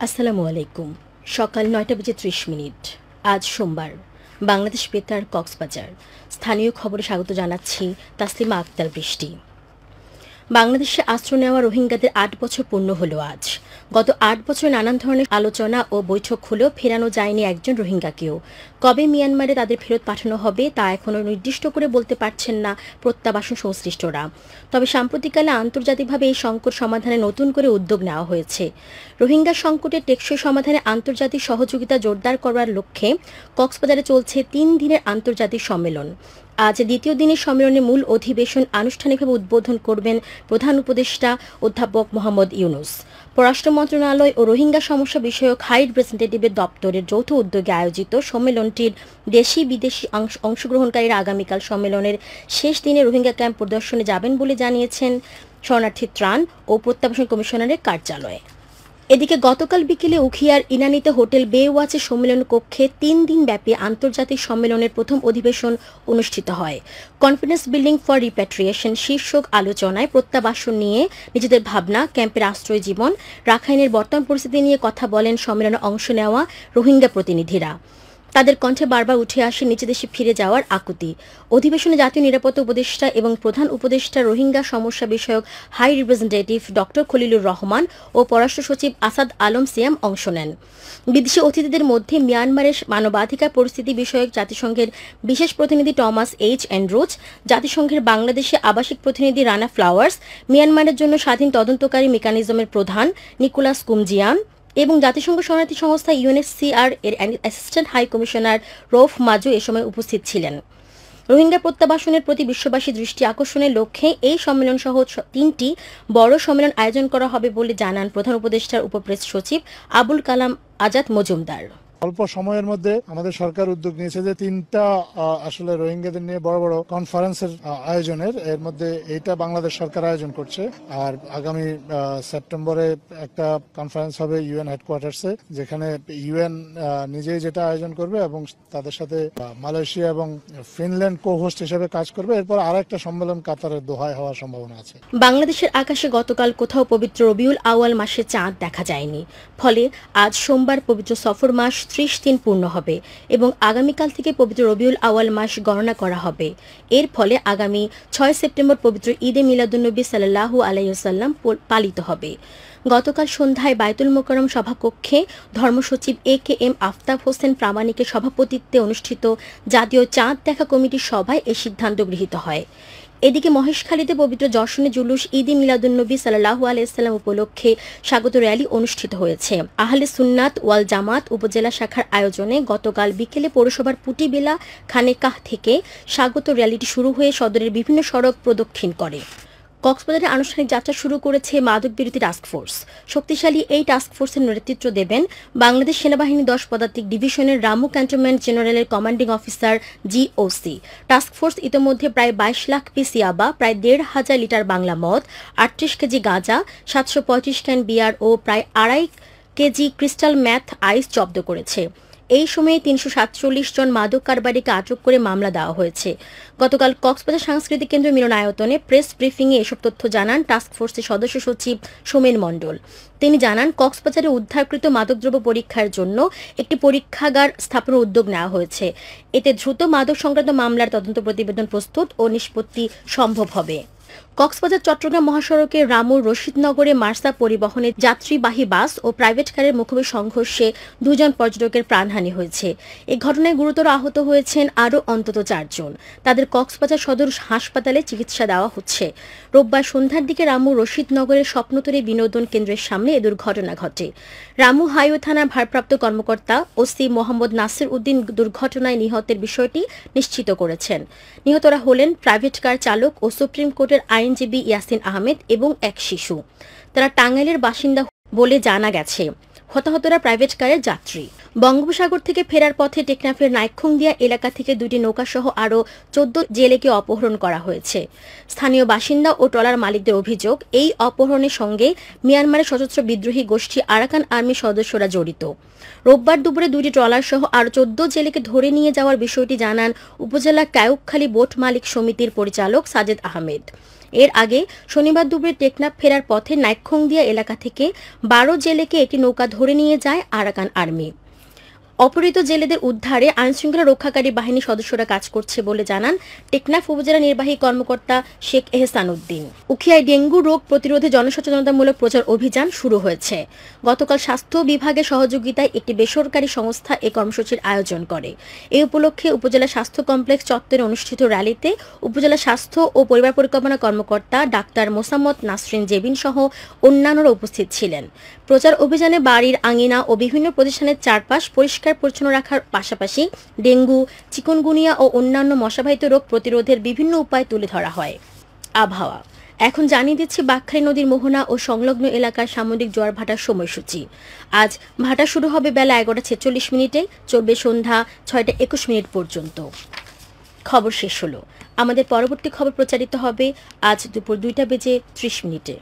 আসসালামু আলাইকুম। সকাল ৯টা বেজে ৩০ মিনিট। আজ সোমবার। বাংলাদেশ বেতার কক্সবাজার। স্থানীয় খবরে স্বাগত জানাচ্ছি তাসলিমা আক্তার বৃষ্টি। বাংলাদেশে আশ্রয় নেওয়া রোহিঙ্গাদের ৮ বছর পূর্ণ হলো আজ। গত ৮ বছর নানান ধরনের আলোচনা ও বৈঠক হলেও ফেরানো যায়নি একজন রোহিঙ্গাকেও। কবে মিয়ানমারে তাদের ফেরত পাঠানো হবে তা এখনও নির্দিষ্ট করে বলতে পারছেন না প্রত্যাবাসন সংশ্লিষ্টরা। তবে সাম্প্রতিককালে আন্তর্জাতিকভাবে এই সংকট সমাধানে নতুন করে উদ্যোগ নেওয়া হয়েছে। রোহিঙ্গা সংকটের টেকসই সমাধানে আন্তর্জাতিক সহযোগিতা জোরদার করার লক্ষ্যে কক্সবাজারে চলছে ৩ দিনের আন্তর্জাতিক সম্মেলন। আজ দ্বিতীয় দিনের সম্মেলনের মূল অধিবেশন আনুষ্ঠানিকভাবে উদ্বোধন করবেন প্রধান উপদেষ্টা অধ্যাপক মোহাম্মদ ইউনুস। পররাষ্ট্র মন্ত্রণালয় ও রোহিঙ্গা সমস্যা বিষয়ক হাই রিপ্রেজেন্টেটিভের দপ্তরের যৌথ উদ্যোগে আয়োজিত সম্মেলনটির দেশি বিদেশি অংশগ্রহণকারীরা আগামীকাল সম্মেলনের শেষ দিনে রোহিঙ্গা ক্যাম্প পরিদর্শনে যাবেন বলে জানিয়েছেন শরণার্থী ত্রাণ ও প্রত্যাবাসন কমিশনারের কার্যালয়। এদিকে গতকাল বিকেলে উখিয়ার ইনানীতে হোটেল বে ওয়াচের সম্মেলন কক্ষে ৩ দিনব্যাপী আন্তর্জাতিক সম্মেলনের প্রথম অধিবেশন অনুষ্ঠিত হয়। কনফিডেন্স বিল্ডিং ফর রিপ্যাট্রিয়েশন শীর্ষক আলোচনায় প্রত্যাবাসন নিয়ে নিজেদের ভাবনা, ক্যাম্পের আশ্রয় জীবন, রাখাইনের বর্তমান পরিস্থিতি নিয়ে কথা বলেন সম্মেলনে অংশ নেওয়া রোহিঙ্গা প্রতিনিধিরা। তাদের কণ্ঠে বারবার উঠে আসে নিজ দেশে ফিরে যাওয়ার আকুতি। অধিবেশনে জাতীয় নিরাপত্তা উপদেষ্টা এবং প্রধান উপদেষ্টা রোহিঙ্গা সমস্যা বিষয়ক high representative doctor Khalilur Rahman ও পররাষ্ট্র সচিব আসাদ আলম সিয়াম অংশ নেন। বিদেশি অতিথিদের মধ্যে মিয়ানমারের মানবাধিকার পরিস্থিতি বিষয়ক জাতিসংঘের বিশেষ প্রতিনিধি টমাস এইচ অ্যান্ড্রুজ, জাতিসংঘের বাংলাদেশে আবাসিক প্রতিনিধি রানা ফ্লাওয়ার্স, মিয়ানমারের জন্য স্বাধীন তদন্তকারী মেকানিজমের প্রধান নিকোলাস কুমজিয়ান এবং জাতিসংঘ শরণার্থী সংস্থা ইউএনএইচসিআর এর অ্যাসিস্ট্যান্ট হাই কমিশনার রৌফ মাজু এ সময় উপস্থিত ছিলেন। রোহিঙ্গা প্রত্যাবাসনের প্রতি বিশ্ববাসী দৃষ্টি আকর্ষণের লক্ষ্যে এই সম্মেলন সহ ৩টি বড় সম্মেলন আয়োজন করা হবে বলে জানান প্রধান উপদেষ্টার উপপ্রেস সচিব আবুল কালাম আজাদ মজুমদার। অল্প সময়ের মধ্যে আমাদের সরকার উদ্যোগ নিয়েছে যে 3টা আসলে রোহিঙ্গাদের নিয়ে বড় বড় কনফারেন্সের আয়োজনের, এর মধ্যে এইটা বাংলাদেশ সরকার আয়োজন করছে। আর আগামী সেপ্টেম্বরে একটা কনফারেন্স হবে ইউএন হেডকোয়ার্টার্সে, যেখানে ইউএন নিজেই যেটা আয়োজন করবে এবং তাদের সাথে মালয়েশিয়া এবং ফিনল্যান্ড কো-হোস্ট হিসেবে কাজ করবে। এরপর আরেকটা সম্মেলন কাতারের দোহায় হওয়ার সম্ভাবনা আছে। বাংলাদেশের আকাশে গতকাল কোথাও পবিত্র রবিউল আউয়াল মাসে চাঁদ দেখা যায়নি। ফলে আজ সোমবার পবিত্র সফর মাস 30 দিন পূর্ণ হবে এবং আগামীকাল থেকে পবিত্র রবিউল আউয়াল মাস গণনা করা হবে। এর ফলে আগামী 6 সেপ্টেম্বর পবিত্র ঈদে মিলাদুন্নবী সাল্লাল্লাহু আলাইহি ওয়াসাল্লাম পালিত হবে। গতকাল সন্ধ্যায় বায়তুল মোকাররম সভাকক্ষে ধর্মসচিব এ.কে.এম. আফতাব হোসেন প্রামাণিকের সভাপতিত্বে অনুষ্ঠিত জাতীয় চাঁদ দেখা কমিটির সভায় এ সিদ্ধান্ত গৃহীত হয়। এদিকে মহেশখালীতে পবিত্র যশনে জুলুস ঈদে মিলাদুন্নবী সাল্লাল্লাহু আলাইহি ওয়াসাল্লাম উপলক্ষে স্বাগত র্যালি অনুষ্ঠিত হয়েছে। আহলে সুন্নাত ওয়াল জামাত উপজেলা শাখার আয়োজনে গতকাল বিকেলে পৌরসভার পুটিবেলা খানেকাহ থেকে স্বাগত র্যালিটি শুরু হয়ে সদরের বিভিন্ন সড়ক প্রদক্ষিণ করে। কক্সবাজারে আনুষ্ঠানিক যাত্রা শুরু করেছে মাদক বিরোধী টাস্কফোর্স। শক্তিশালী এই টাস্কফোর্সের নেতৃত্ব দেবেন বাংলাদেশ সেনাবাহিনী 10 পদাতিক ডিভিশনের রামু ক্যান্টনমেন্ট জেনারেলের কমান্ডিং অফিসার জিওসি। টাস্কফোর্স ইতোমধ্যে প্রায় 22 লাখ পিস ইয়াবা, প্রায় 1,500 লিটার বাংলা মদ, 38 কেজি গাঁজা, 735 ক্যান বিয়ার ও প্রায় 2.5 কেজি ক্রিস্টাল ম্যাথ আইস জব্দ করেছে। এই সময়ে 347 জন মাদক কারবারিকে আটক করে মামলা দেওয়া হয়েছে। গতকাল কক্সবাজার সাংস্কৃতিক কেন্দ্র মিলনায়তনে প্রেস ব্রিফিংয়ে এসব তথ্য জানান টাস্কফোর্সের সদস্য সচিব সোমেন মণ্ডল। তিনি জানান, কক্সবাজারে উদ্ধারকৃত মাদকদ্রব্য পরীক্ষার জন্য একটি পরীক্ষাগার স্থাপনের উদ্যোগ নেওয়া হয়েছে। এতে দ্রুত মাদক সংক্রান্ত মামলার তদন্ত প্রতিবেদন প্রস্তুত ও নিষ্পত্তি সম্ভব হবে। কক্সবাজার চট্টগ্রাম মহাসড়কের রামুর রশিদনগরে মার্সা পরিবহনের যাত্রীবাহী বাস ও প্রাইভেট কারের মুখোমুখি সংঘর্ষে 2 জন পর্যটকের প্রাণহানি হয়েছে। এই ঘটনায় গুরুতর আহত হয়েছেন আরও অন্তত 4 জন। তাদের কক্সবাজার সদর হাসপাতালে চিকিৎসা দেওয়া হচ্ছে। রোববার সন্ধ্যার দিকে রামুর রশিদনগরের স্বপ্নতরী বিনোদন কেন্দ্রের সামনে এ দুর্ঘটনা ঘটে। রামু হাইওয়ে থানার ভারপ্রাপ্ত কর্মকর্তা ওসি মোহাম্মদ নাসির উদ্দিন দুর্ঘটনায় নিহতের বিষয়টি নিশ্চিত করেছেন। নিহতরা হলেন প্রাইভেট কার চালক ও সুপ্রিম কোর্টের আইনজীবী ইয়াসিন আহমেদ এবং এক শিশু। তারা টাঙ্গাইলের বাসিন্দা বলে জানা গেছে। হতাহতরা প্রাইভেট কারের যাত্রী। বঙ্গোপসাগর থেকে ফেরার পথে টেকনাফের নাইক্ষুংদিয়া এলাকা থেকে 2টি নৌকাসহ আরও 14 জেলেকে অপহরণ করা হয়েছে। স্থানীয় বাসিন্দা ও ট্রলার মালিকদের অভিযোগ, এই অপহরণের সঙ্গে মিয়ানমারের সশস্ত্র বিদ্রোহী গোষ্ঠী আরাকান আর্মির সদস্যরা জড়িত। রোববার দুপুরে 2টি ট্রলার সহ আরও 14 জেলেকে ধরে নিয়ে যাওয়ার বিষয়টি জানান উপজেলা কায়ুকখালী বোট মালিক সমিতির পরিচালক সাজেদ আহমেদ। এর আগে শনিবার দুপুরে টেকনাফ ফেরার পথে নাইক্ষংদিয়া এলাকা থেকে 12 জেলেকে একটি নৌকা ধরে নিয়ে যায় আরাকান আর্মি। অপহৃত জেলেদের উদ্ধারে আইনশৃঙ্খলা রক্ষাকারী বাহিনীর সদস্যরা কাজ করছে বলে জানান টেকনাফ উপজেলা নির্বাহী কর্মকর্তা শেখ এহসান উদ্দিন। উখিয়ায় ডেঙ্গু রোগ প্রতিরোধে জনসচেতনতামূলক প্রচার অভিযান শুরু হয়েছে। গতকাল স্বাস্থ্য বিভাগের সহযোগিতায় একটি বেসরকারি সংস্থা এই কর্মসূচির আয়োজন করে। এই উপলক্ষে উপজেলা স্বাস্থ্য কমপ্লেক্স চত্বরে অনুষ্ঠিত র্যালিতে উপজেলা স্বাস্থ্য ও পরিবার পরিকল্পনা কর্মকর্তা ডাক্তার মোসাম্মদ নাসরিন জেবিন সহ অন্যান্যরা উপস্থিত ছিলেন। প্রচার অভিযানে বাড়ির আঙিনা ও বিভিন্ন প্রতিষ্ঠানের চারপাশ পরিষ্কার পরিচ্ছন্ন রাখার পাশাপাশি ডেঙ্গু, চিকুনগুনিয়া ও অন্যান্য মশাবাহিত রোগ প্রতিরোধের বিভিন্ন উপায় তুলে ধরা হয়। আবহাওয়া এখন জানিয়ে দিচ্ছি বাঁকখালী নদীর মোহনা ও সংলগ্ন এলাকার সামুদ্রিক জোয়ার ভাটার সময়সূচি। আজ ভাটা শুরু হবে বেলা 11:46 চলবে সন্ধ্যা 6:21 পর্যন্ত। খবর শেষ হলো। আমাদের পরবর্তী খবর প্রচারিত হবে আজ দুপুর 2:30